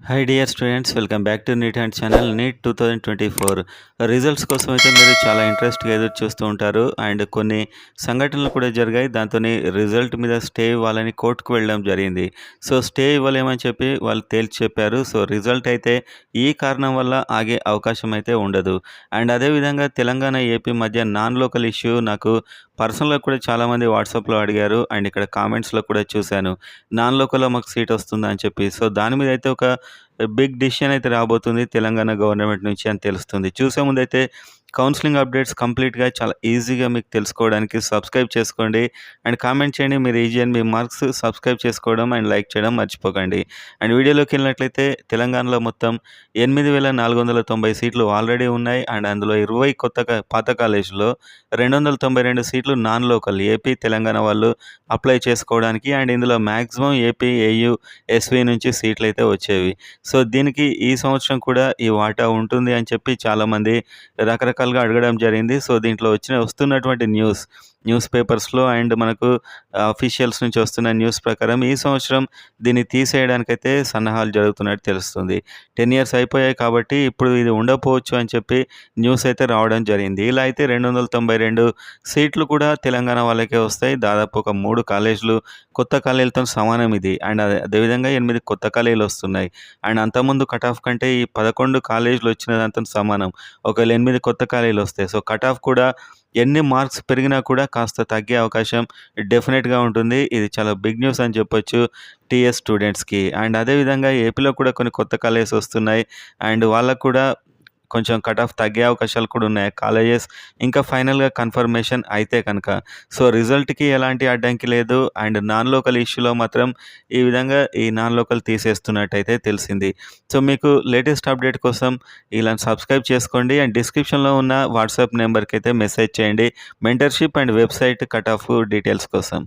Hi dear students, welcome back to NEET and channel. NEET 2024 results కోసం అయితే మీరు చాలా ఇంట్రెస్ట్గా ఎదురు చూస్తూ ఉంటారు. అండ్ కొన్ని సంఘటనలు కూడా జరిగాయి. దాంతో రిజల్ట్ మీద స్టే ఇవ్వాలని కోర్టుకు వెళ్ళడం జరిగింది. సో స్టే ఇవ్వలేమని చెప్పి వాళ్ళు తేల్చి చెప్పారు. సో రిజల్ట్ అయితే ఈ కారణం వల్ల ఆగే అవకాశం అయితే ఉండదు. అండ్ అదేవిధంగా తెలంగాణ ఏపీ మధ్య నాన్ లోకల్ ఇష్యూ నాకు పర్సనల్గా కూడా చాలామంది వాట్సాప్లో అడిగారు. అండ్ ఇక్కడ కామెంట్స్లో కూడా చూశాను, నాన్ లోకల్లో మాకు సీట్ వస్తుందా అని చెప్పి. సో దాని మీద అయితే ఒక బిగ్ డిసిషన్ అయితే రాబోతుంది తెలంగాణ గవర్నమెంట్ నుంచి అని తెలుస్తుంది. చూసే ముందైతే కౌన్సిలింగ్ అప్డేట్స్ కంప్లీట్గా చాలా ఈజీగా మీకు తెలుసుకోవడానికి సబ్స్క్రైబ్ చేసుకోండి. అండ్ కామెంట్ చేయండి మీరు ఈజీ అని మీ మార్క్స్. సబ్స్క్రైబ్ చేసుకోవడం అండ్ లైక్ చేయడం మర్చిపోకండి. అండ్ వీడియోలోకి వెళ్ళినట్లయితే తెలంగాణలో మొత్తం 8,490 సీట్లు ఆల్రెడీ ఉన్నాయి. అండ్ అందులో 20 పాత కాలేజీలో 292 సీట్లు నాన్ లోకల్ ఏపీ తెలంగాణ వాళ్ళు అప్లై చేసుకోవడానికి. అండ్ ఇందులో మ్యాక్సిమం ఏపీ ఏయూ ఎస్వి నుంచి సీట్లు అయితే వచ్చేవి. సో దీనికి ఈ సంవత్సరం కూడా ఈ వాటా ఉంటుంది అని చెప్పి చాలామంది రకరకాలుగా అడగడం జరిగింది. సో దీంట్లో వస్తున్నటువంటి న్యూస్ పేపర్స్లో అండ్ మనకు అఫీషియల్స్ నుంచి వస్తున్న న్యూస్ ప్రకారం ఈ సంవత్సరం దీన్ని తీసేయడానికైతే సన్నాహాలు జరుగుతున్నట్టు తెలుస్తుంది. 10 years అయిపోయాయి కాబట్టి ఇప్పుడు ఇది ఉండకపోవచ్చు అని చెప్పి న్యూస్ అయితే రావడం జరిగింది. ఇలా అయితే 292 సీట్లు కూడా తెలంగాణ వాళ్ళకే వస్తాయి. దాదాపు ఒక 3 కాలేజీలు కొత్త కాలేజీలతో సమానం ఇది. అండ్ అదేవిధంగా 8 కొత్త కాలేజీలు వస్తున్నాయి. అండ్ అంతకుముందు కట్ ఆఫ్ కంటే ఈ 11 కాలేజీలు వచ్చిన దాంతో సమానం. ఒకవేళ 8 కొత్త కాలేజీలు వస్తాయి. సో కట్ ఆఫ్ కూడా ఎన్ని మార్క్స్ పెరిగినా కూడా కాస్త తగ్గే అవకాశం డెఫినెట్గా ఉంటుంది. ఇది చాలా బిగ్ న్యూస్ అని చెప్పొచ్చు టీఎస్ స్టూడెంట్స్కి. అండ్ అదేవిధంగా ఏపీలో కూడా కొన్ని కొత్త కాలేజెస్ వస్తున్నాయి. అండ్ వాళ్ళకు కూడా కొంచెం కట్ ఆఫ్ తగ్గే అవకాశాలు కూడా ఉన్నాయి కాలేజెస్ ఇంకా ఫైనల్గా కన్ఫర్మేషన్ అయితే కనుక. సో రిజల్ట్కి ఎలాంటి అడ్డంకి లేదు. అండ్ నాన్ లోకల్ ఇష్యూలో మాత్రం ఈ విధంగా ఈ నాన్ లోకల్ తీసేస్తున్నట్టయితే తెలిసింది. సో మీకు లేటెస్ట్ అప్డేట్ కోసం ఇలా సబ్స్క్రైబ్ చేసుకోండి. అండ్ డిస్క్రిప్షన్లో ఉన్న వాట్సాప్ నెంబర్కి అయితే మెసేజ్ చేయండి mentorship and website cut off details కోసం.